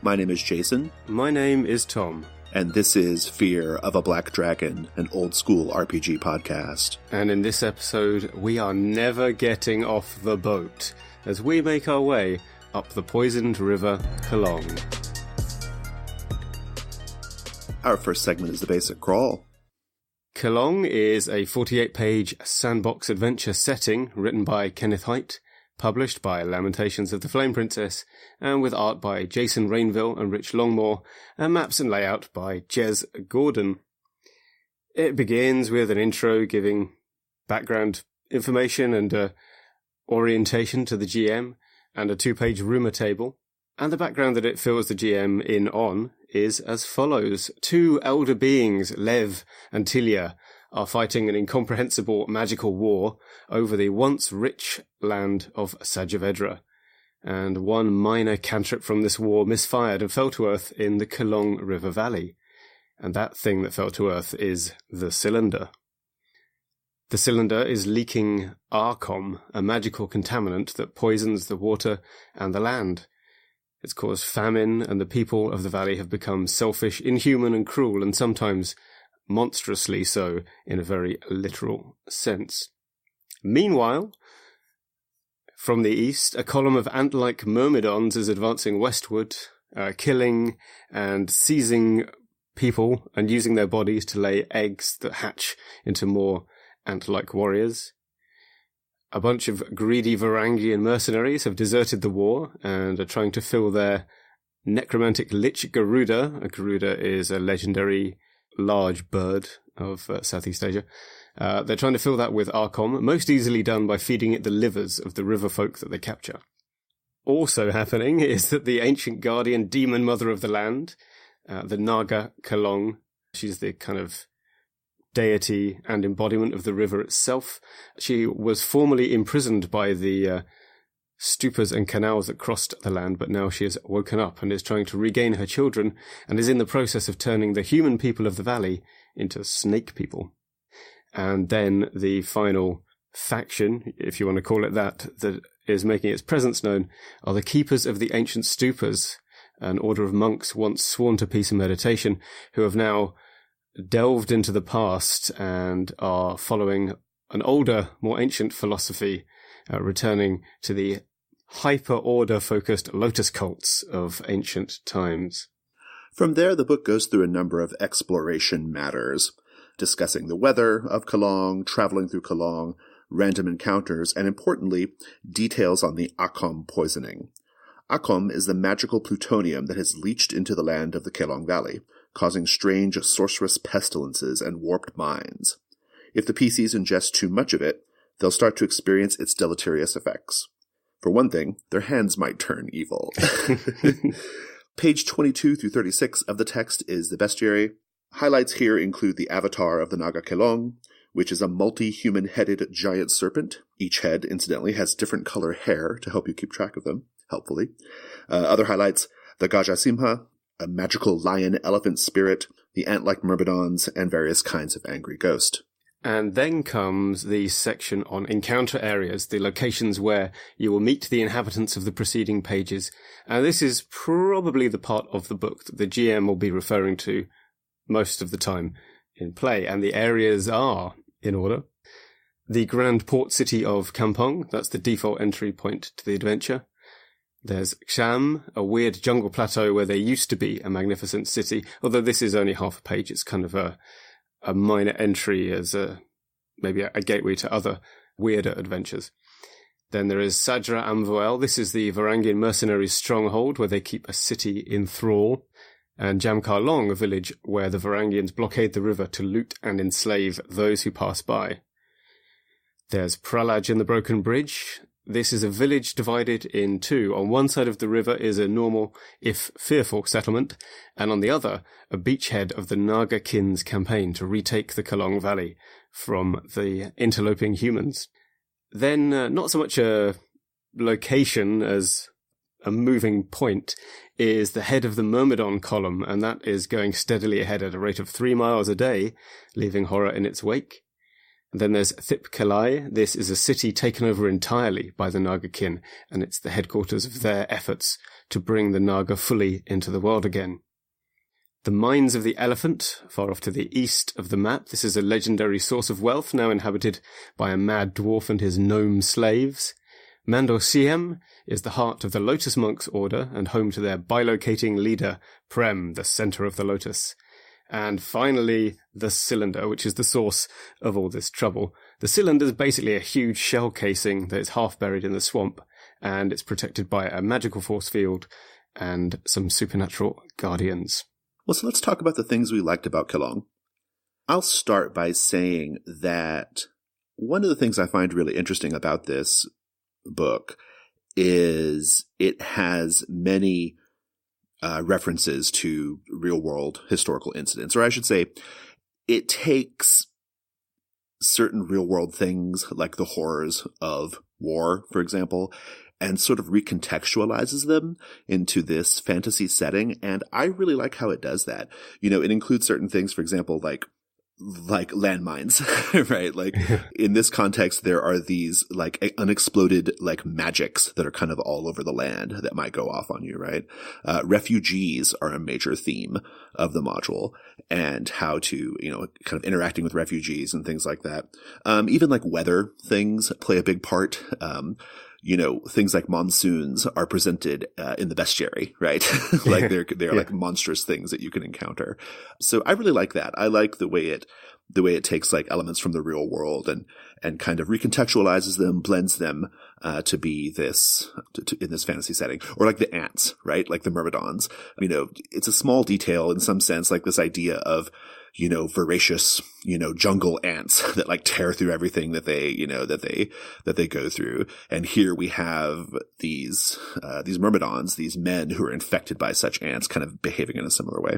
My name is Jason. My name is Tom. And this is Fear of a Black Dragon, an old-school RPG podcast. And in this episode, we are never getting off the boat as we make our way up the poisoned river Qelong. Our first segment is the Basic Crawl. Qelong is a 48-page sandbox adventure setting written by Kenneth Hite, published by Lamentations of the Flame Princess, and with art by Jason Rainville and Rich Longmore, and maps and layout by Jez Gordon. It begins with an intro giving background information and orientation to the GM, and a 2-page rumour table, and the background that it fills the GM in on is as follows. 2 elder beings, Lev and Tilia, are fighting an incomprehensible magical war over the once rich land of Sajavedra, and one minor cantrip from this war misfired and fell to earth in the Qelong River Valley, and that thing that fell to earth is the cylinder. The cylinder is leaking Arcom, a magical contaminant that poisons the water and the land. It's caused famine, and the people of the valley have become selfish, inhuman and cruel, and sometimes monstrously so, in a very literal sense. Meanwhile, from the east, a column of ant-like myrmidons is advancing westward, killing and seizing people and using their bodies to lay eggs that hatch into more ant-like warriors. A bunch of greedy Varangian mercenaries have deserted the war and are trying to fill their necromantic lich Garuda. A Garuda is a legendary large bird of Southeast Asia. They're trying to fill that with Arcom, most easily done by feeding it the livers of the river folk that they capture. Also happening is that the ancient guardian demon mother of the land, the Naga Qelong, she's the kind of deity and embodiment of the river itself. She was formerly imprisoned by the stupas and canals that crossed the land, but now she has woken up and is trying to regain her children and is in the process of turning the human people of the valley into snake people. And then the final faction, if you want to call it that is making its presence known, are the Keepers of the Ancient Stupas, an order of monks once sworn to peace and meditation, who have now delved into the past and are following an older, more ancient philosophy, returning to the hyper-order-focused lotus cults of ancient times. From there, the book goes through a number of exploration matters, discussing the weather of Qelong, traveling through Qelong, random encounters, and importantly, details on the Acom poisoning. Acom is the magical plutonium that has leached into the land of the Qelong Valley, causing strange sorcerous pestilences and warped minds. If the PCs ingest too much of it, they'll start to experience its deleterious effects. For one thing, their hands might turn evil. Page 22 through 36 of the text is the bestiary. Highlights here include the avatar of the Naga Qelong, which is a multi-human-headed giant serpent. Each head, incidentally, has different color hair to help you keep track of them, helpfully. Other highlights, the Gajasimha, a magical lion-elephant spirit, the ant-like myrmidons, and various kinds of angry ghost. And then comes the section on encounter areas, the locations where you will meet the inhabitants of the preceding pages. And this is probably the part of the book that the GM will be referring to most of the time in play. And the areas are, in order, the grand port city of Kampong. That's the default entry point to the adventure. There's Xiam, a weird jungle plateau where there used to be a magnificent city, although this is only half a page. It's kind of a minor entry as maybe a gateway to other weirder adventures. Then there is Sajra Amvoel. This is the Varangian mercenaries' stronghold where they keep a city in thrall. And Jamkar Long, a village where the Varangians blockade the river to loot and enslave those who pass by. There's Pralaj in the Broken Bridge. This is a village divided in two. On one side of the river is a normal, if fearful, settlement, and on the other, a beachhead of the Naga Kin's campaign to retake the Qelong Valley from the interloping humans. Then, not so much a location as a moving point, is the head of the Myrmidon column, and that is going steadily ahead at a rate of 3 miles a day, leaving horror in its wake. And then there's Thip Kelai. This is a city taken over entirely by the Naga kin, and it's the headquarters of their efforts to bring the Naga fully into the world again. The Mines of the Elephant, far off to the east of the map. This is a legendary source of wealth, now inhabited by a mad dwarf and his gnome slaves. Mandor Siem is the heart of the Lotus Monks order and home to their bilocating leader, Prem, the center of the Lotus. And finally, the Cylinder, which is the source of all this trouble. The Cylinder is basically a huge shell casing that is half buried in the swamp, and it's protected by a magical force field and some supernatural guardians. Well, so let's talk about the things we liked about Qelong. I'll start by saying that one of the things I find really interesting about this book is it has many references to real-world historical incidents, or I should say, it takes certain real-world things like the horrors of war, for example, and sort of recontextualizes them into this fantasy setting. And I really like how it does that. You know, it includes certain things, for example, like landmines, right? Like in this context, there are these like unexploded like magics that are kind of all over the land that might go off on you, right? Refugees are a major theme of the module, and how to, you know, kind of interacting with refugees and things like that. Even like weather things play a big part. You know, things like monsoons are presented in the bestiary, right? Like they're like monstrous things that you can encounter. So I really like that. I like the way it takes like elements from the real world and kind of recontextualizes them, blends them to be this in this fantasy setting. Or like the ants, right? Like the myrmidons. You know, it's a small detail in some sense, like this idea of, you know, voracious, you know, jungle ants that like tear through everything that they, you know, that they go through. And here we have these myrmidons, these men who are infected by such ants, kind of behaving in a similar way.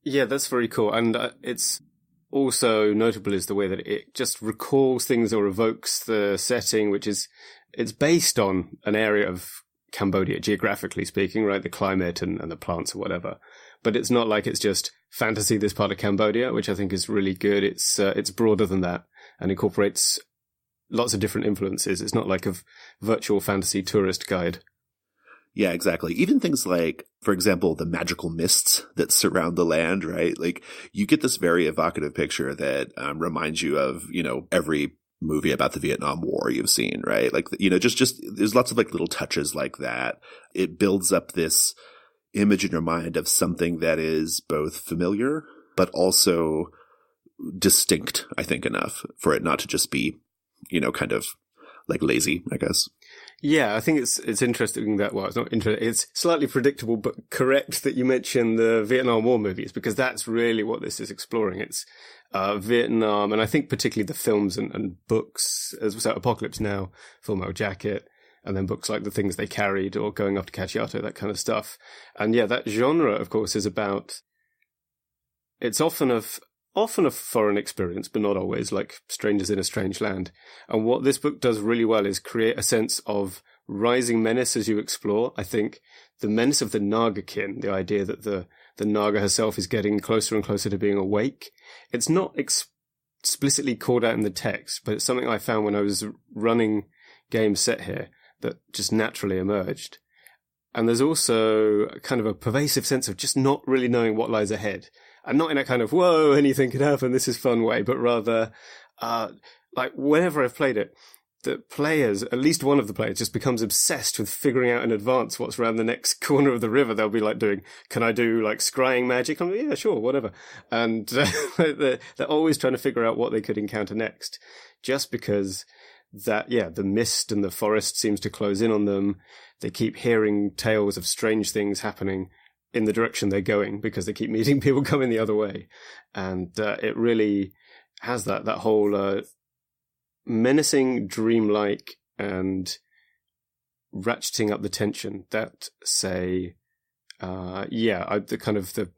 Yeah, that's very cool. And it's also notable is the way that it just recalls things or evokes the setting, which is, it's based on an area of Cambodia, geographically speaking, right? The climate and the plants or whatever. But it's not like it's just fantasy, this part of Cambodia, which I think is really good. It's broader than that and incorporates lots of different influences. It's not like a virtual fantasy tourist guide. Yeah, exactly. Even things like, for example, the magical mists that surround the land, right? Like you get this very evocative picture that reminds you of, you know, every movie about the Vietnam War you've seen, right? Like, you know, just there's lots of like little touches like that. It builds up this image in your mind of something that is both familiar, but also distinct, I think, enough for it not to just be, you know, kind of like lazy, I guess. Yeah, I think it's interesting that, well, it's not interesting, it's slightly predictable, but correct that you mentioned the Vietnam War movies, because that's really what this is exploring. It's Vietnam, and I think particularly the films and books, as so Apocalypse Now, Full Metal Jacket, and then books like The Things They Carried or Going After Cacciato, that kind of stuff. And yeah, that genre, of course, is about, it's often a foreign experience, but not always, like Strangers in a Strange Land. And what this book does really well is create a sense of rising menace as you explore. I think the menace of the Naga kin, the idea that the Naga herself is getting closer and closer to being awake, it's not explicitly called out in the text, but it's something I found when I was running games set here that just naturally emerged. And there's also kind of a pervasive sense of just not really knowing what lies ahead. And not in a kind of, whoa, anything could happen, this is fun way, but rather, like whenever I've played it, the players, at least one of the players, just becomes obsessed with figuring out in advance what's around the next corner of the river. They'll be like doing, can I do like scrying magic? I'm like, yeah, sure, whatever. And they're always trying to figure out what they could encounter next, just because that, yeah, the mist and the forest seems to close in on them. They keep hearing tales of strange things happening in the direction they're going because they keep meeting people coming the other way. And it really has that whole menacing, dreamlike, and ratcheting up the tension that, say, the kind of the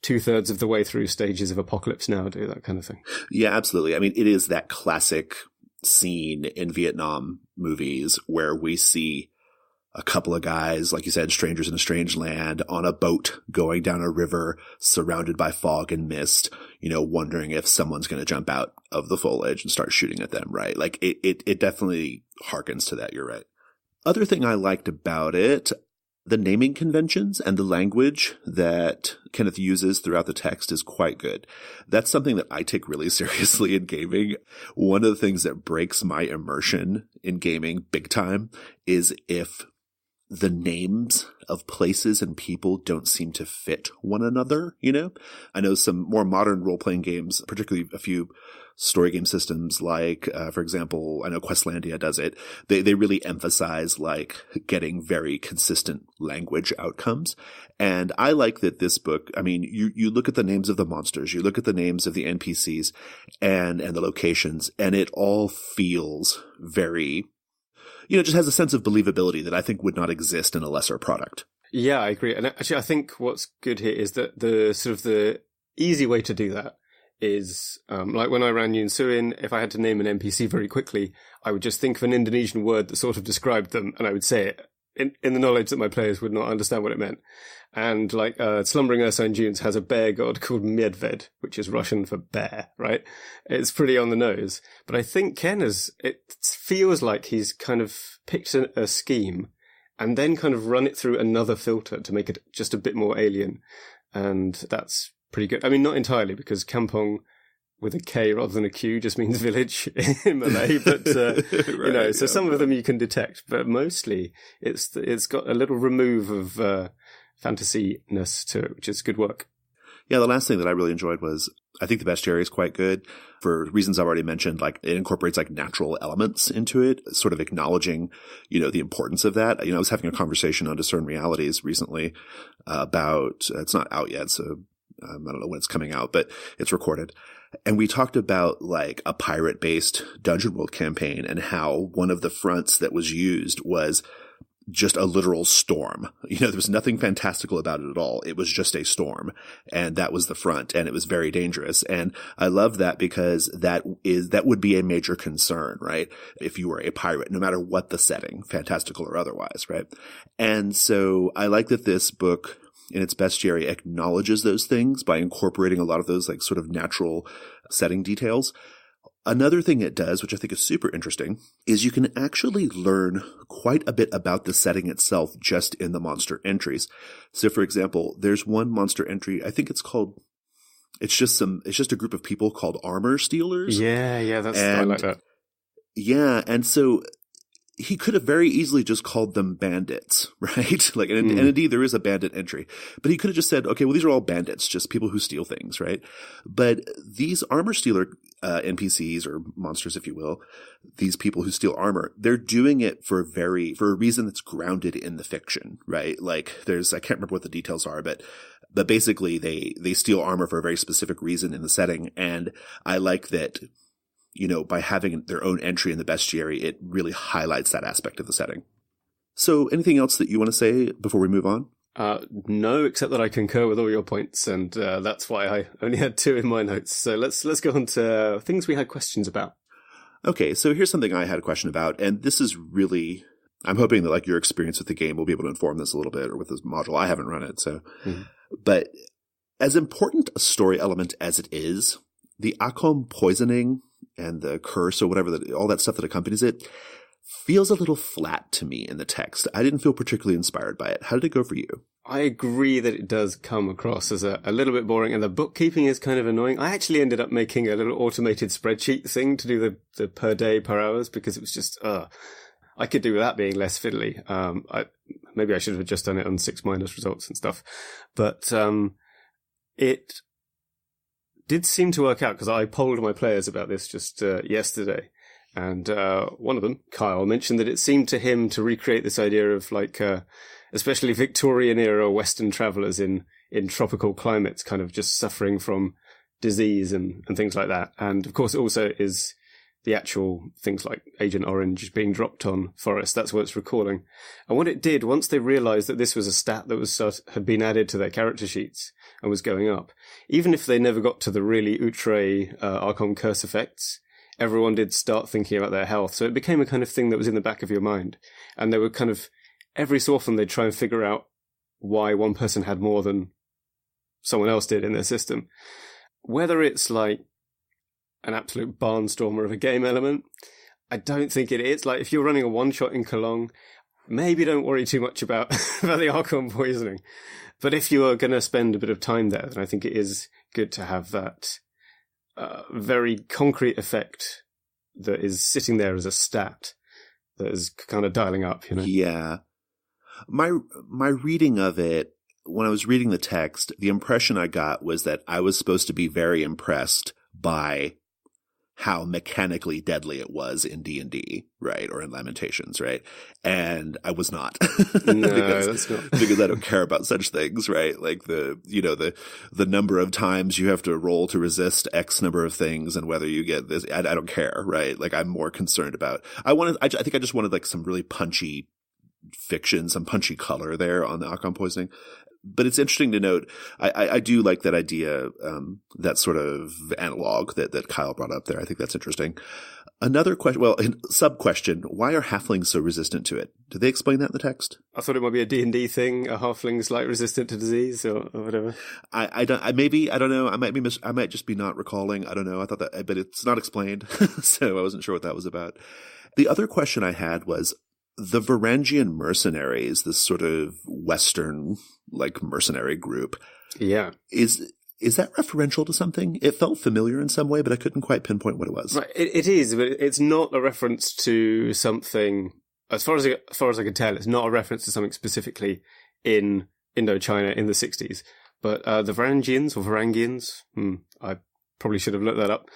2/3 of the way through stages of Apocalypse Now do, that kind of thing. Yeah, absolutely. I mean, it is that classic scene in Vietnam movies where we see a couple of guys, like you said, strangers in a strange land, on a boat going down a river surrounded by fog and mist, wondering if someone's going to jump out of the foliage and start shooting at them, right? Like it definitely harkens to that. You're right. Other thing I liked about it, the naming conventions and the language that Kenneth uses throughout the text is quite good. That's something that I take really seriously in gaming. One of the things that breaks my immersion in gaming big time is if the names of places and people don't seem to fit one another, I know some more modern role-playing games, particularly a few story game systems like, for example, I know Questlandia does it. They really emphasize like getting very consistent language outcomes. And I like that this book, I mean, you look at the names of the monsters, you look at the names of the NPCs and the locations, and it all feels very, just has a sense of believability that I think would not exist in a lesser product. Yeah, I agree. And actually, I think what's good here is that the easy way to do that is, like when I ran Yunsuin, if I had to name an NPC very quickly, I would just think of an Indonesian word that sort of described them, and I would say it in the knowledge that my players would not understand what it meant. And like Slumbering Ursine Dunes has a bear god called Medved, which is Russian for bear, right? It's pretty on the nose. But I think Ken it feels like he's kind of picked a scheme and then kind of run it through another filter to make it just a bit more alien. And that's pretty good. I mean, not entirely, because Kampong with a K rather than a Q just means village in Malay, but right, so some of them you can detect, but mostly it's got a little remove of fantasy-ness to it, which is good work. Yeah, the last thing that I really enjoyed was, I think the bestiary is quite good for reasons I've already mentioned. Like it incorporates like natural elements into it, sort of acknowledging, the importance of that. I was having a conversation on Discern Realities recently about, it's not out yet, so I don't know when it's coming out, but it's recorded. And we talked about like a pirate-based Dungeon World campaign and how one of the fronts that was used was just a literal storm. There was nothing fantastical about it at all. It was just a storm. And that was the front. And it was very dangerous. And I love that because that would be a major concern, right? If you were a pirate, no matter what the setting, fantastical or otherwise, right? And so I like that this book in its bestiary acknowledges those things by incorporating a lot of those like sort of natural setting details. Another thing it does, which I think is super interesting, is you can actually learn quite a bit about the setting itself just in the monster entries. So for example, there's one monster entry, I think it's just a group of people called armor stealers. Yeah, I like that. Yeah, and so he could have very easily just called them bandits, right? Like, and indeed there is a bandit entry, but he could have just said, okay, well, these are all bandits, just people who steal things, right? But these armor stealer NPCs or monsters, if you will, these people who steal armor, they're doing it for a reason that's grounded in the fiction, right? Like I can't remember what the details are, but basically they steal armor for a very specific reason in the setting. And I like that, by having their own entry in the bestiary, it really highlights that aspect of the setting. So anything else that you want to say before we move on? No, except that I concur with all your points, and that's why I only had 2 in my notes. So let's go on to things we had questions about. Okay, so here's something I had a question about, and this is really, I'm hoping that like your experience with the game will be able to inform this a little bit, or with this module. I haven't run it, so. Mm-hmm. But as important a story element as it is, the Akom poisoning and the curse or whatever, all that stuff that accompanies it, feels a little flat to me in the text. I didn't feel particularly inspired by it. How did it go for you? I agree that it does come across as a little bit boring, and the bookkeeping is kind of annoying. I actually ended up making a little automated spreadsheet thing to do the per day, per hours, because it was just, I could do with that being less fiddly. Maybe I should have just done it on 6- results and stuff. But it did seem to work out, because I polled my players about this just yesterday. And one of them, Kyle, mentioned that it seemed to him to recreate this idea of like, especially Victorian-era Western travellers in tropical climates, kind of just suffering from disease and things like that. And of course, it also is the actual things like Agent Orange being dropped on Forest. That's what it's recalling. And what it did, once they realised that this was a stat that had been added to their character sheets and was going up, even if they never got to the really outre Archon curse effects, everyone did start thinking about their health. So it became a kind of thing that was in the back of your mind. And there were kind of every so often they'd try and figure out why one person had more than someone else did in their system. Whether it's like an absolute barnstormer of a game element, I don't think it is. Like, if you're running a one-shot in Qelong, maybe don't worry too much about the Archon poisoning. But if you are going to spend a bit of time there, then I think it is good to have that very concrete effect that is sitting there as a stat that is kind of dialing up, you know? Yeah. My reading of it, when I was reading the text, the impression I got was that I was supposed to be very impressed by how mechanically deadly it was in D&D, right? Or in Lamentations, right? And I was not. No, that's not. Because I don't care about such things, right? Like the number of times you have to roll to resist X number of things and whether you get this, I don't care, right? Like, I'm more concerned about, I think I just wanted like some really punchy fiction, some punchy color there on the Archon poisoning. But it's interesting to note, I do like that idea, that sort of analog that Kyle brought up there. I think that's interesting. Another question, sub-question, why are halflings so resistant to it? Did they explain that in the text? I thought it might be a D&D thing, a halfling's like resistant to disease or whatever. I don't know. I might just be not recalling. I don't know. I thought that, but it's not explained. So I wasn't sure what that was about. The other question I had was, the Varangian mercenaries, this sort of Western, like, mercenary group. Yeah. Is that referential to something? It felt familiar in some way, but I couldn't quite pinpoint what it was. Right, it is, but it's not a reference to something, as far as I can tell, it's not a reference to something specifically in Indochina in the 60s. But the Varangians, or Varangians, I probably should have looked that up.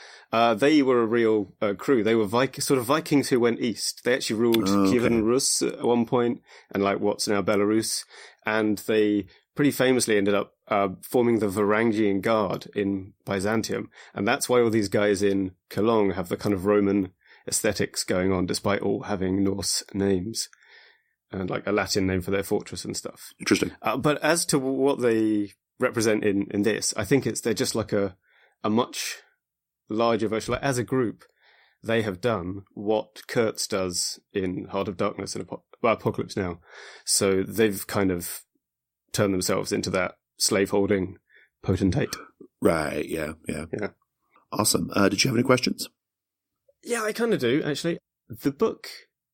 They were a real crew. They were sort of Vikings who went east. They actually ruled Kievan Rus at one point, and like what's now Belarus. And they pretty famously ended up forming the Varangian Guard in Byzantium. And that's why all these guys in Qelong have the kind of Roman aesthetics going on, despite all having Norse names. And like a Latin name for their fortress and stuff. Interesting. But as to what they represent in this, I think they're just like a much larger version. Like, as a group, they have done what Kurtz does in Heart of Darkness and Apocalypse Now. So they've kind of turned themselves into that slave-holding potentate. Right, yeah. Awesome. Did you have any questions? Yeah, I kind of do, actually. The book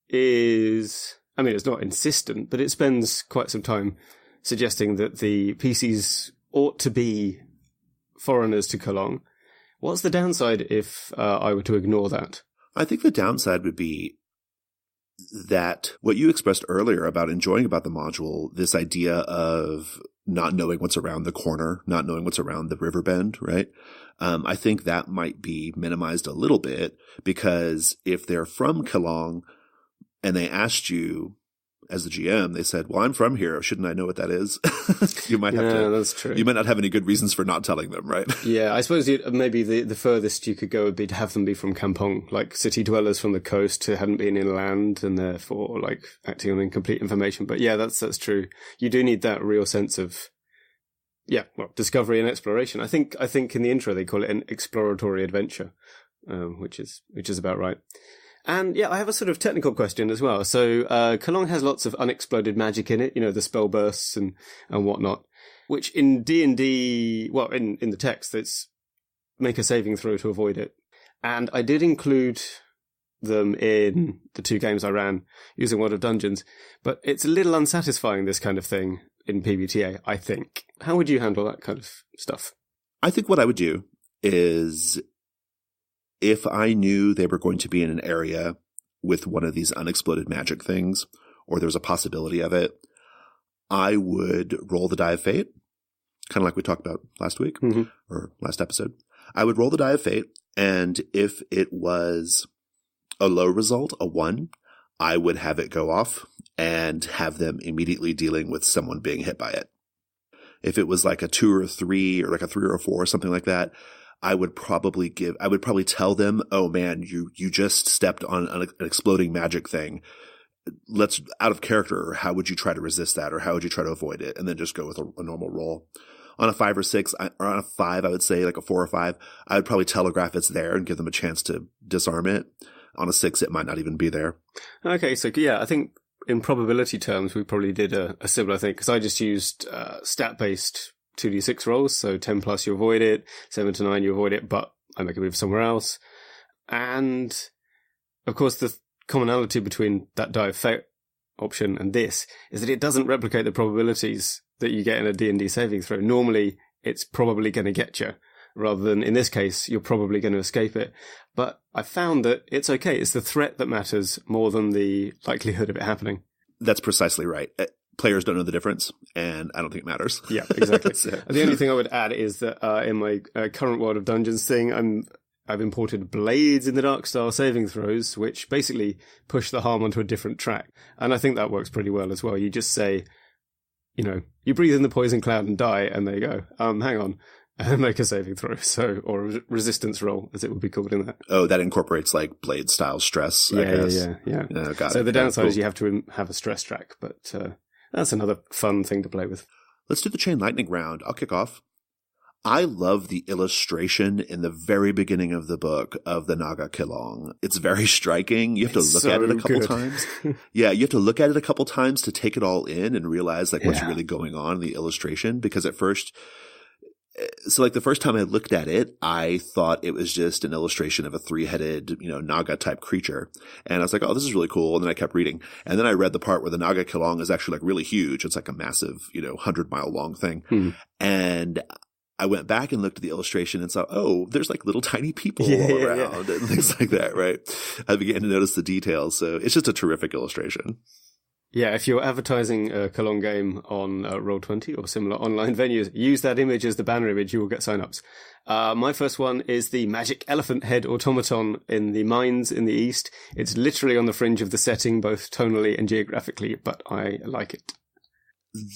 is, I mean, it's not insistent, but it spends quite some time suggesting that the PCs ought to be foreigners to Qelong. What's the downside if I were to ignore that? I think the downside would be that what you expressed earlier about enjoying about the module, this idea of not knowing what's around the corner, not knowing what's around the river bend, right? I think that might be minimized a little bit, because if they're from Qelong and they asked you, as the GM, they said, well, I'm from here. Shouldn't I know what that is? You might have to. That's true. You might not have any good reasons for not telling them, right? Yeah, I suppose maybe the furthest you could go would be to have them be from Kampong, like city dwellers from the coast who hadn't been inland and therefore like acting on incomplete information. But yeah, that's true. You do need that real sense of, discovery and exploration. I think in the intro they call it an exploratory adventure, which is about right. And yeah, I have a sort of technical question as well. So Qelong has lots of unexploded magic in it, the spell bursts and whatnot, which in D&D, well, in the text, it's make a saving throw to avoid it. And I did include them in the 2 games I ran using World of Dungeons, but it's a little unsatisfying, this kind of thing, in PBTA, I think. How would you handle that kind of stuff? I think what I would do is, if I knew they were going to be in an area with one of these unexploded magic things, or there's a possibility of it, I would roll the die of fate, kind of like we talked about last week, or last episode. I would roll the die of fate, and if it was a low result, a 1, I would have it go off and have them immediately dealing with someone being hit by it. If it was like a 2 or 3, or like a 3 or a 4, or something like that, I would probably tell them, oh man, you just stepped on an exploding magic thing. Let's, out of character, how would you try to resist that, or how would you try to avoid it? And then just go with a normal roll. On a 5 or 6, or on a 5, I would say like a 4 or 5, I would probably telegraph it's there and give them a chance to disarm it. On a 6, it might not even be there. Okay, so yeah, I think in probability terms, we probably did a similar thing, because I just used stat-based 2d6 rolls, so 10 plus you avoid it, 7 to 9 you avoid it, but I make a move somewhere else. And, of course, the commonality between that die of fate option and this is that it doesn't replicate the probabilities that you get in a D&D saving throw. Normally, it's probably going to get you, rather than, in this case, you're probably going to escape it. But I found that it's okay. It's the threat that matters more than the likelihood of it happening. That's precisely right. Players don't know the difference, and I don't think it matters. Yeah, exactly. So. The only thing I would add is that in my current World of Dungeons thing, I've imported Blades in the Dark style saving throws, which basically push the harm onto a different track. And I think that works pretty well as well. You just say, you breathe in the poison cloud and die, and there you go. Hang on. And make a saving throw, or a resistance roll, as it would be called in that. Oh, that incorporates like Blade style stress, I guess. Yeah. Oh, got so it. the downside cool. is you have to have a stress track, but that's another fun thing to play with. Let's do the chain lightning round. I'll kick off. I love the illustration in the very beginning of the book of the Naga Qelong. It's very striking. You have to look at it a couple times. Yeah, you have to look at it a couple times to take it all in and realize like what's really going on in the illustration. Because at first, so like the first time I looked at it, I thought it was just an illustration of a 3-headed, Naga type creature. And I was like, oh, this is really cool. And then I kept reading. And then I read the part where the Naga Qelong is actually like really huge. It's like a massive, 100-mile long thing. And I went back and looked at the illustration and saw, oh, there's like little tiny people all around and things like that, right? I began to notice the details. So it's just a terrific illustration. Yeah, if you're advertising a Qelong game on Roll20 or similar online venues, use that image as the banner image, you will get signups. My first one is the magic elephant head automaton in the mines in the east. It's literally on the fringe of the setting, both tonally and geographically, but I like it.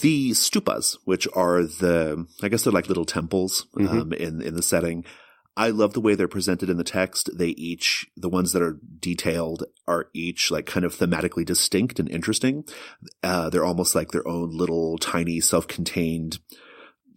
The stupas, which are I guess they're like little temples in the setting. I love the way they're presented in the text. The ones that are detailed are each like kind of thematically distinct and interesting. They're almost like their own little tiny self-contained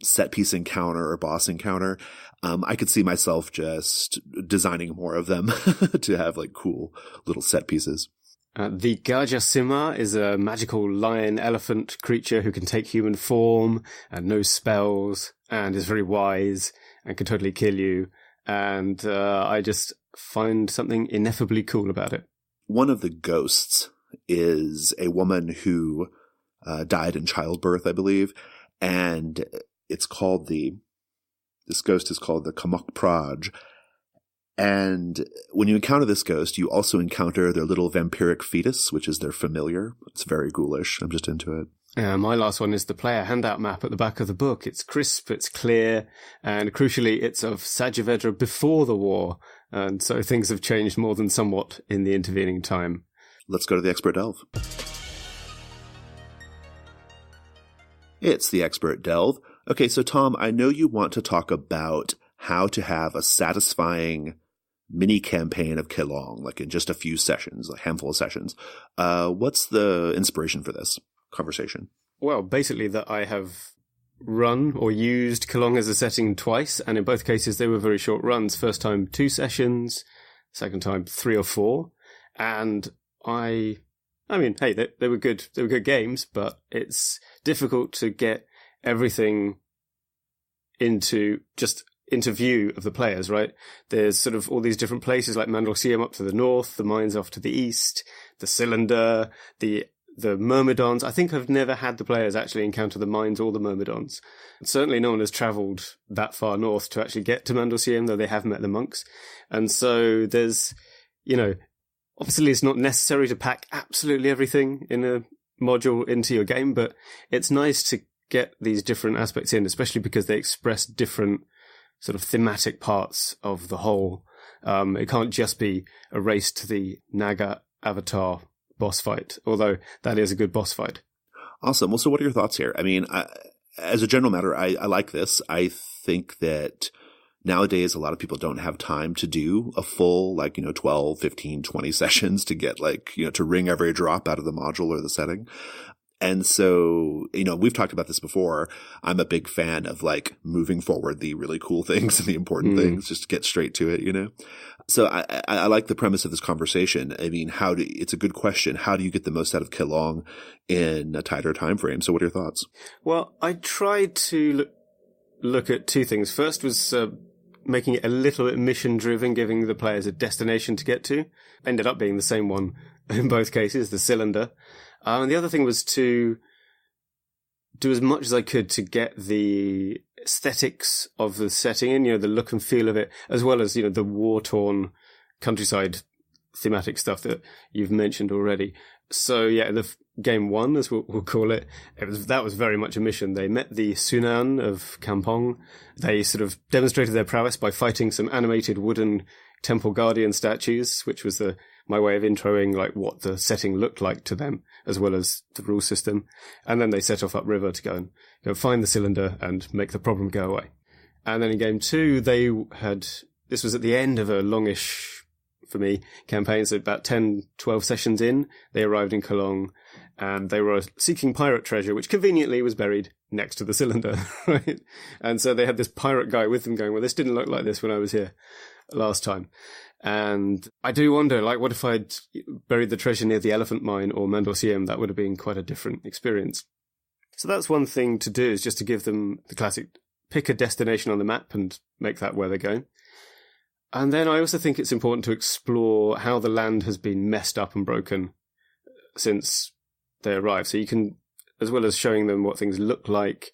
set piece encounter or boss encounter. I could see myself just designing more of them to have like cool little set pieces. The Gajasima is a magical lion-elephant creature who can take human form and knows spells and is very wise and can totally kill you. And I just find something ineffably cool about it. One of the ghosts is a woman who died in childbirth, I believe. And this ghost is called the Kamok Praj. And when you encounter this ghost, you also encounter their little vampiric fetus, which is their familiar. It's very ghoulish. I'm just into it. My last one is the player handout map at the back of the book. It's crisp, it's clear, and crucially, it's of Sajavedra before the war. And so things have changed more than somewhat in the intervening time. Let's go to the Expert Delve. It's the Expert Delve. Okay, so Tom, I know you want to talk about how to have a satisfying mini campaign of Qelong, like in just a few sessions, a handful of sessions. What's the inspiration for this conversation? Well, basically that I have run or used Qelong as a setting twice, and in both cases they were very short runs. First time 2 sessions, second time 3 or 4. And I mean, hey, they were good. They were good games, but it's difficult to get everything into view of the players, right? There's sort of all these different places like Mandalseum up to the north, the mines off to the east, the cylinder, the myrmidons. I think I've never had the players actually encounter the mines or the myrmidons. And certainly no one has travelled that far north to actually get to Mandalseum, though they have met the monks. And so there's, obviously it's not necessary to pack absolutely everything in a module into your game, but it's nice to get these different aspects in, especially because they express different sort of thematic parts of the whole. It can't just be a race to the Naga Avatar boss fight, although that is a good boss fight. Awesome. Well, so what are your thoughts here? I mean, as a general matter, I like this. I think that nowadays a lot of people don't have time to do a full 12, 15, 20 sessions to get to wring every drop out of the module or the setting. And so, we've talked about this before. I'm a big fan of like moving forward the really cool things and the important things, just to get straight to it, So I like the premise of this conversation. I mean, it's a good question. How do you get the most out of Qelong in a tighter time frame? So what are your thoughts? Well, I tried to look at two things. First was making it a little bit mission driven, giving the players a destination to get to. Ended up being the same one in both cases, the cylinder. And the other thing was to do as much as I could to get the aesthetics of the setting in, the look and feel of it, as well as, the war-torn countryside thematic stuff that you've mentioned already. So, yeah, the game one, as we'll call it, that was very much a mission. They met the Sunan of Kampong. They sort of demonstrated their prowess by fighting some animated wooden temple guardian statues, which was my way of introing like what the setting looked like to them, as well as the rule system. And then they set off upriver to go and find the cylinder and make the problem go away. And then in game two, this was at the end of a longish, for me, campaign, so about 10, 12 sessions in, they arrived in Qelong, and they were seeking pirate treasure, which conveniently was buried next to the cylinder, right? And so they had this pirate guy with them going, well, this didn't look like this when I was here last time. And I do wonder, like, what if I'd buried the treasure near the elephant mine or Mandorciem? That would have been quite a different experience. So that's one thing to do, is just to give them the classic, pick a destination on the map and make that where they're going. And then I also think it's important to explore how the land has been messed up and broken since they arrived. So you can, as well as showing them what things look like,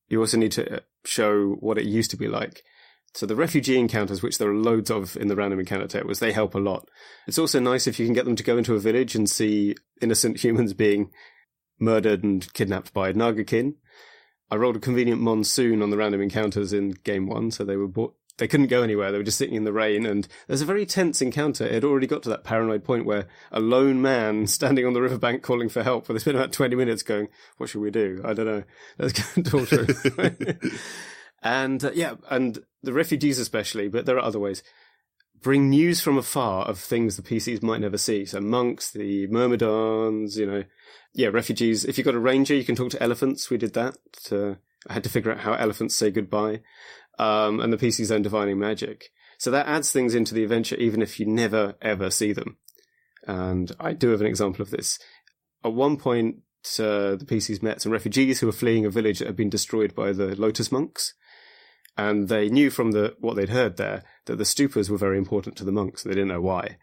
you also need to show what it used to be like. So the refugee encounters, which there are loads of in the random encounter tables, they help a lot. It's also nice if you can get them to go into a village and see innocent humans being murdered and kidnapped by Nagakin. I rolled a convenient monsoon on the random encounters in game one, so they couldn't go anywhere. They were just sitting in the rain, and there's a very tense encounter. It had already got to that paranoid point where a lone man standing on the riverbank calling for help, where they spent about 20 minutes going, what should we do? I don't know. Let's go and talk through. And and the refugees especially, but there are other ways, bring news from afar of things the PCs might never see. So monks, the myrmidons, refugees. If you've got a ranger, you can talk to elephants. We did that. I had to figure out how elephants say goodbye. And the PCs own divining magic. So that adds things into the adventure, even if you never, ever see them. And I do have an example of this. At one point, the PCs met some refugees who were fleeing a village that had been destroyed by the Lotus monks. And they knew from what they'd heard there that the stupas were very important to the monks. They didn't know why.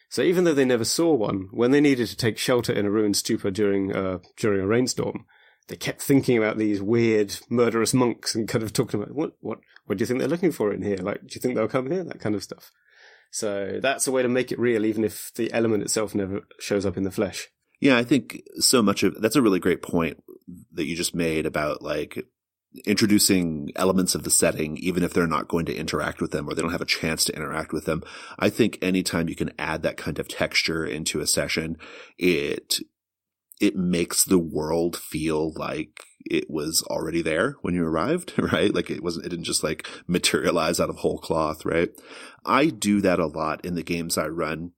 So even though they never saw one, when they needed to take shelter in a ruined stupa during a rainstorm, they kept thinking about these weird, murderous monks and kind of talking about, what do you think they're looking for in here? Like, do you think they'll come here? That kind of stuff. So that's a way to make it real, even if the element itself never shows up in the flesh. Yeah, I think so much of that's a really great point that you just made about like introducing elements of the setting, even if they're not going to interact with them or they don't have a chance to interact with them. I think anytime you can add that kind of texture into a session, it makes the world feel like it was already there when you arrived, right? Like it didn't just like materialize out of whole cloth, right? I do that a lot in the games I run,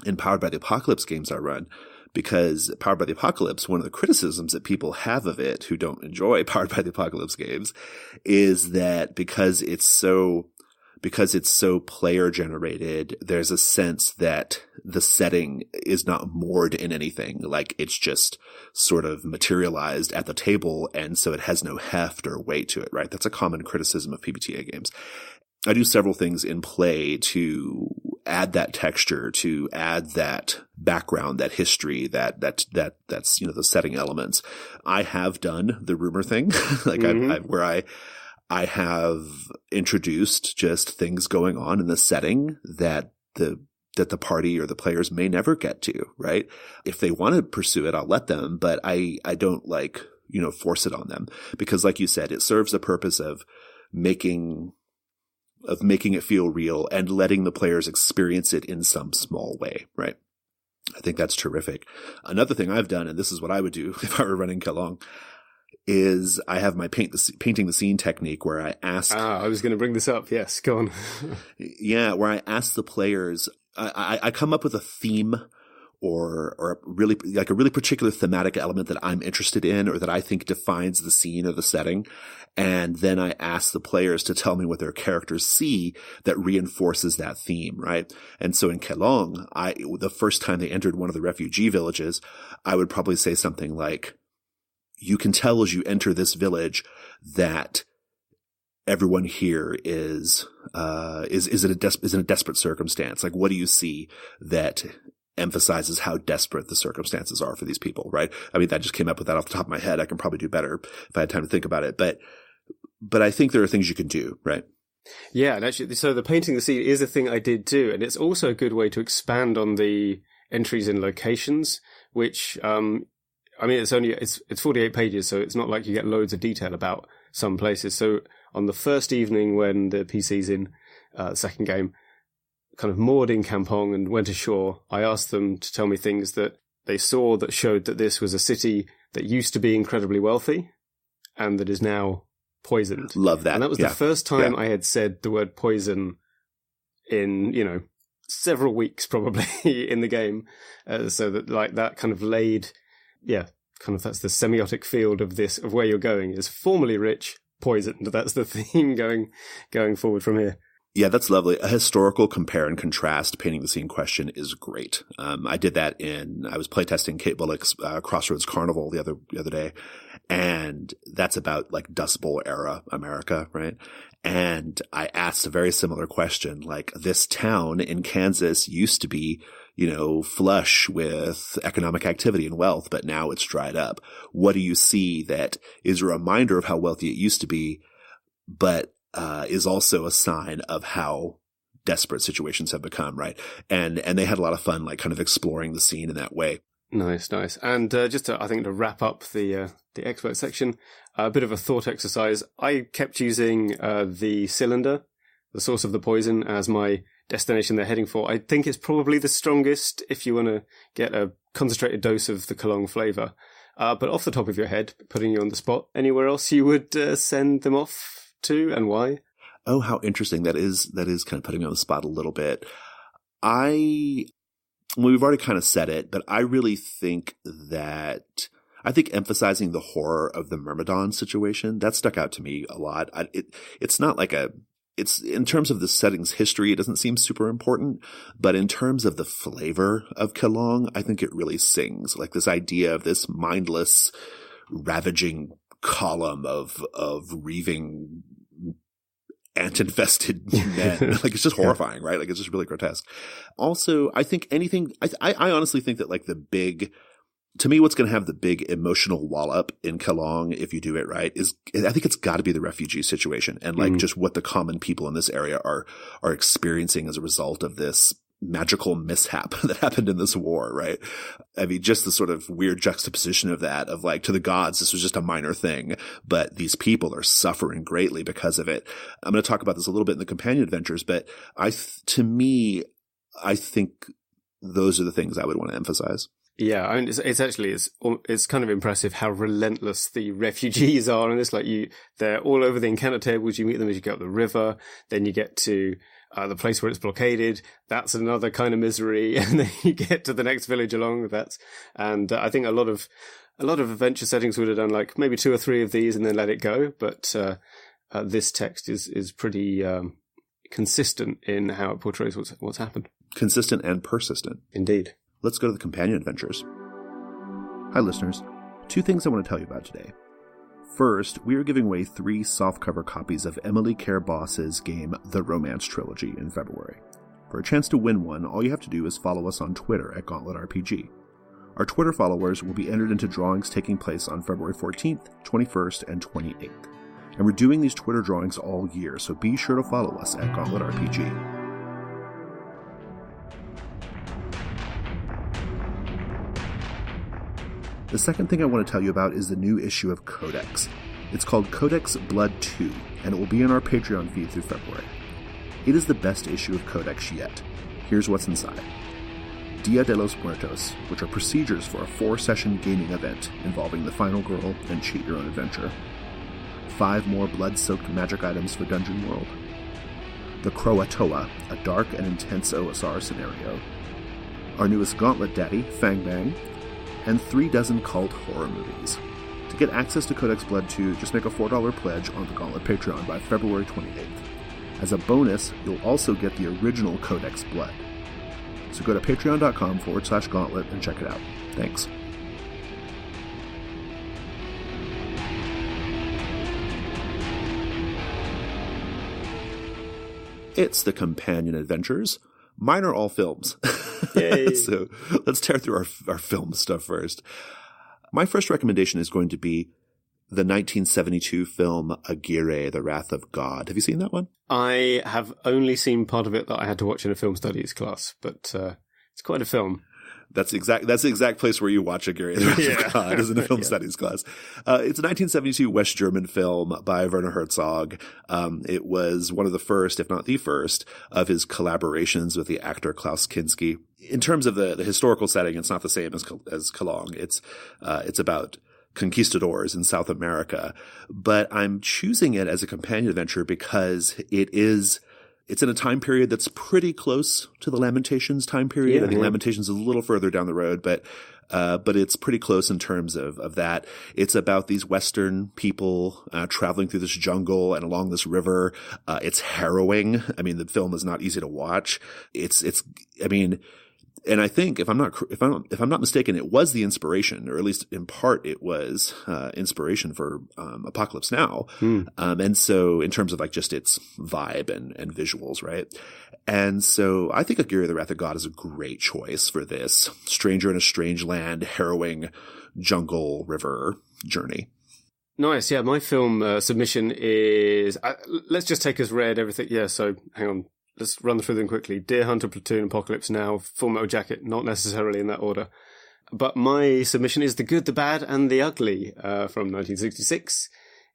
in Powered by the Apocalypse games I run, because Powered by the Apocalypse, one of the criticisms that people have of it who don't enjoy Powered by the Apocalypse games is that because it's so player generated, there's a sense that the setting is not moored in anything. Like it's just sort of materialized at the table. And so it has no heft or weight to it, right? That's a common criticism of PBTA games. I do several things in play to add that texture, to add that background, that history, that's, the setting elements. I have done the rumor thing, like where I have introduced just things going on in the setting that the party or the players may never get to, right? If they want to pursue it, I'll let them, but I don't force it on them, because like you said, it serves the purpose of making it feel real and letting the players experience it in some small way, right? I think that's terrific. Another thing I've done, and this is what I would do if I were running Qelong, is I have my painting the scene technique where I ask... I was going to bring this up. Yes, go on. Yeah, where I ask the players, I come up with a theme or a really particular thematic element that I'm interested in or that I think defines the scene or the setting. And then I ask the players to tell me what their characters see that reinforces that theme, right? And so in Qelong, the first time they entered one of the refugee villages, I would probably say something like, you can tell as you enter this village that everyone here is in a desperate circumstance. Like, what do you see that emphasizes how desperate the circumstances are for these people, right? I mean, that just came up with that off the top of my head. I can probably do better if I had time to think about it. But I think there are things you can do, right? Yeah, and actually, so the painting the scene is a thing I did do, and it's also a good way to expand on the entries and locations, which, I mean, it's 48 pages, so it's not like you get loads of detail about some places. So on the first evening when the PC's in the second game, kind of moored in Kampong and went ashore, I asked them to tell me things that they saw that showed that this was a city that used to be incredibly wealthy and that is now poisoned. Love that. And that was the first time I had said the word poison in, several weeks probably in the game. So that like that kind of laid, that's the semiotic field of where you're going is formerly rich, poisoned. That's the theme going forward from here. Yeah, that's lovely. A historical compare and contrast painting the scene question is great. I did that I was playtesting Kate Bullock's Crossroads Carnival the other day, and that's about like Dust Bowl era America, right? And I asked a very similar question, like, this town in Kansas used to be, flush with economic activity and wealth, but now it's dried up. What do you see that is a reminder of how wealthy it used to be, but is also a sign of how desperate situations have become, right? And they had a lot of fun, like, kind of exploring the scene in that way. Nice. And just to wrap up the expert section, a bit of a thought exercise. I kept using the cylinder, the source of the poison, as my destination they're heading for. I think it's probably the strongest if you want to get a concentrated dose of the Qelong flavour. But off the top of your head, putting you on the spot, anywhere else you would send them off to, and why? Oh, how interesting. That is kind of putting me on the spot a little bit. We've already kind of said it, but I really think emphasizing the horror of the Myrmidon situation, that stuck out to me a lot. It's not like it's in terms of the setting's history, it doesn't seem super important, but in terms of the flavor of Qelong, I think it really sings. Like this idea of this mindless, ravaging column of reaving ant-infested men. Like, it's just horrifying, right? Like, it's just really grotesque. Also, I think I honestly think that, like, to me, what's going to have the big emotional wallop in Qelong, if you do it right, I think it's got to be the refugee situation and, like, just what the common people in this area are experiencing as a result of this magical mishap that happened in this war, right? I mean, just the sort of weird juxtaposition of that, of like, to the gods, this was just a minor thing, but these people are suffering greatly because of it. I'm going to talk about this a little bit in the companion adventures, but I think those are the things I would want to emphasize. Yeah, I mean, it's kind of impressive how relentless the refugees are in this. Like, they're all over the encounter tables. You meet them as you go up the river. Then you get to the place where it's blockaded. That's another kind of misery. And then you get to the next village along with that. And I think a lot of adventure settings would have done like maybe 2 or 3 of these and then let it go. But this text is pretty consistent in how it portrays what's happened. Consistent and persistent. Indeed. Let's go to the companion adventures. Hi, listeners. 2 things I want to tell you about today. First, we are giving away 3 softcover copies of Emily Care Boss's game The Romance Trilogy in February. For a chance to win one, all you have to do is follow us on Twitter at Gauntlet RPG. Our Twitter followers will be entered into drawings taking place on February 14th, 21st, and 28th. And we're doing these Twitter drawings all year, so be sure to follow us at Gauntlet RPG. The second thing I want to tell you about is the new issue of Codex. It's called Codex Blood 2, and it will be in our Patreon feed through February. It is the best issue of Codex yet. Here's what's inside. Dia de los Muertos, which are procedures for a 4-session gaming event involving the final girl and Cheat Your Own Adventure. 5 more blood-soaked magic items for Dungeon World. The Croatoa, a dark and intense OSR scenario. our newest Gauntlet daddy, Fang Bang, and 36 cult horror movies. To get access to Codex Blood 2, just make a $4 pledge on the Gauntlet Patreon by February 28th. As a bonus, you'll also get the original Codex Blood. So go to patreon.com/gauntlet and check it out. Thanks. It's the Companion Adventures. Mine are all films. Yay. So let's tear through our film stuff first. My first recommendation is going to be the 1972 film Aguirre, The Wrath of God. Have you seen that one? I have only seen part of it that I had to watch in a film studies class, but it's quite a film. That's the exact place where you watch Aguirre, The Wrath of God, is in a film studies class. It's a 1972 West German film by Werner Herzog. It was one of the first, if not the first, of his collaborations with the actor Klaus Kinski. In terms of the historical setting, it's not the same as Qelong. It's about conquistadors in South America, but I'm choosing it as a companion adventure because it's in a time period that's pretty close to the Lamentations time period. I think Lamentations is a little further down the road, but it's pretty close in terms of that. It's about these Western people traveling through this jungle and along this river. It's harrowing. I mean, the film is not easy to watch. And I think if I'm not mistaken, it was the inspiration, or at least in part, it was inspiration for Apocalypse Now. And so, in terms of like just its vibe and visuals, right? And so, I think Aguirre, The Wrath of God is a great choice for this stranger in a strange land, harrowing jungle river journey. Nice. Yeah, my film submission is. Let's just take as read everything. Yeah. So, hang on. Let's run through them quickly. Deer Hunter, Platoon, Apocalypse Now, Full Metal Jacket, not necessarily in that order. But my submission is The Good, the Bad, and the Ugly from 1966,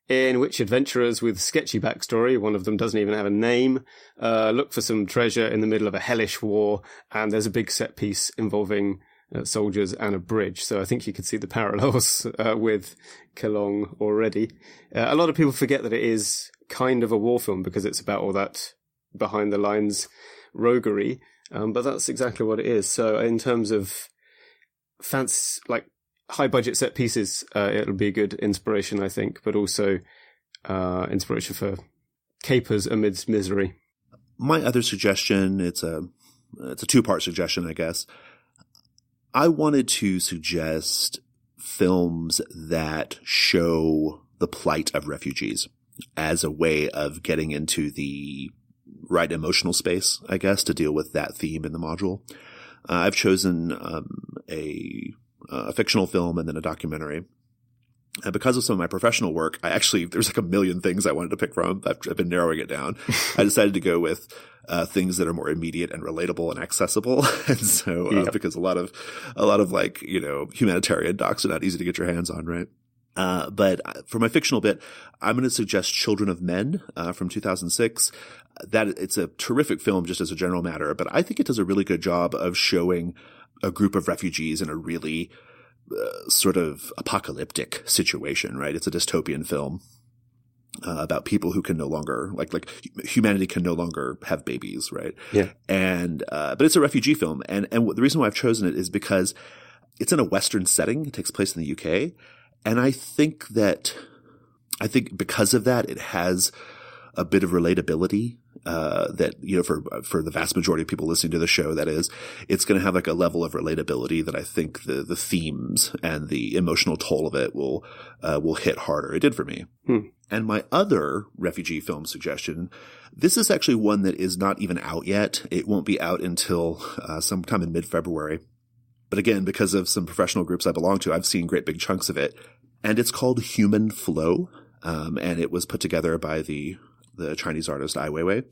in which adventurers with sketchy backstory, one of them doesn't even have a name, look for some treasure in the middle of a hellish war, and there's a big set piece involving soldiers and a bridge. So I think you could see the parallels with Qelong already. A lot of people forget that it is kind of a war film because it's about all that behind the lines roguery, but that's exactly what it is. So in terms of fancy, like high budget set pieces, it'll be a good inspiration, I think, but also inspiration for capers amidst misery. My other suggestion, it's a two-part suggestion, I guess. I wanted to suggest films that show the plight of refugees as a way of getting into the right emotional space, I guess, to deal with that theme in the module. I've chosen a fictional film and then a documentary. And because of some of my professional work, there's like a million things I wanted to pick from. I've been narrowing it down. I decided to go with things that are more immediate and relatable and accessible. And so, because a lot of like, humanitarian docs are not easy to get your hands on, right? But for my fictional bit, I'm going to suggest Children of Men, from 2006. That it's a terrific film just as a general matter, but I think it does a really good job of showing a group of refugees in a really sort of apocalyptic situation, right? It's a dystopian film about people who can no longer, like humanity can no longer have babies, right? Yeah. And but it's a refugee film, and the reason why I've chosen it is because it's in a Western setting. It takes place in the UK, and I think because of that, it has a bit of relatability. That, for the vast majority of people listening to the show, that is, it's going to have like a level of relatability that I think the themes and the emotional toll of it will hit harder. It did for me. And my other refugee film suggestion, this is actually one that is not even out yet. It won't be out until sometime in mid-February. But again, because of some professional groups I belong to, I've seen great big chunks of it. And it's called Human Flow. And it was put together by the Chinese artist Ai Weiwei.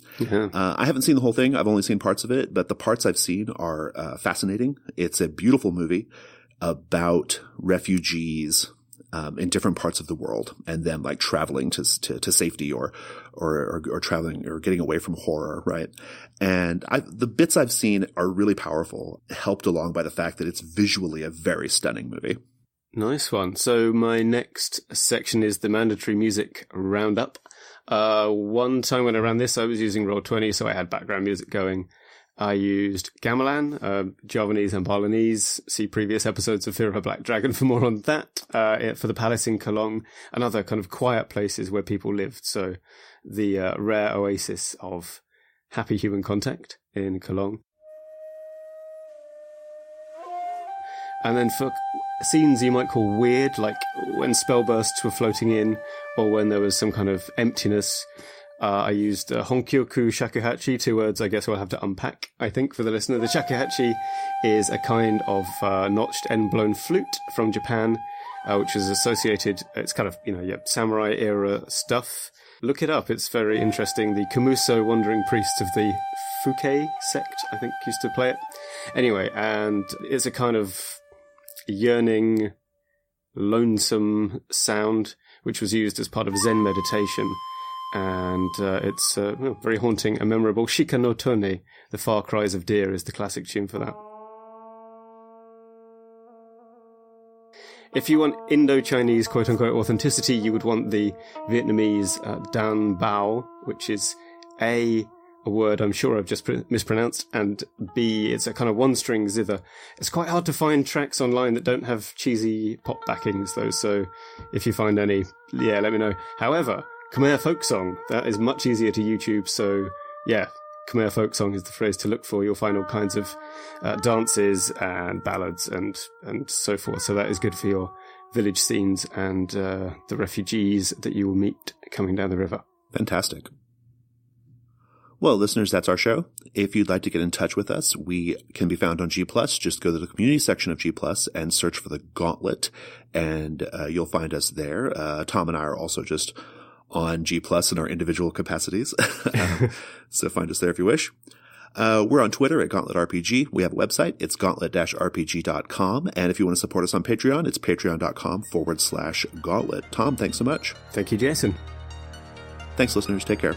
I haven't seen the whole thing. I've only seen parts of it, but the parts I've seen are fascinating. It's a beautiful movie about refugees in different parts of the world, and them like traveling to safety or traveling or getting away from horror, right? And the bits I've seen are really powerful, helped along by the fact that it's visually a very stunning movie. Nice one. So my next section is the mandatory music roundup. One time when I ran this, I was using Roll20, so I had background music going. I used gamelan, Javanese and Balinese. See previous episodes of Fear of a Black Dragon for more on that. For the palace in Qelong and other kind of quiet places where people lived. So the rare oasis of happy human contact in Qelong. And then for scenes you might call weird, like when spell bursts were floating in, or when there was some kind of emptiness, I used Honkyoku Shakuhachi, 2 words I guess we'll have to unpack, I think, for the listener. The shakuhachi is a kind of notched end-blown flute from Japan, which is associated, it's kind of, samurai-era stuff. Look it up, it's very interesting. The Kamuso wandering priests of the Fukei sect, I think, used to play it. Anyway, and it's a kind of yearning, lonesome sound, which was used as part of Zen meditation. And it's very haunting and memorable. Shika no Tone, the Far Cries of Deer, is the classic tune for that. If you want Indo-Chinese quote-unquote authenticity, you would want the Vietnamese Dan Bao, which is A, a word I'm sure I've just mispronounced, and B, it's a kind of one-string zither. It's quite hard to find tracks online that don't have cheesy pop backings, though, so if you find any, let me know. However, Khmer folk song, that is much easier to YouTube, so Khmer folk song is the phrase to look for. You'll find all kinds of dances and ballads and so forth, so that is good for your village scenes and the refugees that you will meet coming down the river. Fantastic. Well, listeners, that's our show. If you'd like to get in touch with us, we can be found on G+. Just go to the community section of G+, and search for the Gauntlet, and you'll find us there. Tom and I are also just on G+ in our individual capacities. So find us there if you wish. We're on Twitter at Gauntlet RPG. We have a website. It's gauntlet-rpg.com. And if you want to support us on Patreon, it's patreon.com/Gauntlet. Tom, thanks so much. Thank you, Jason. Thanks, listeners. Take care.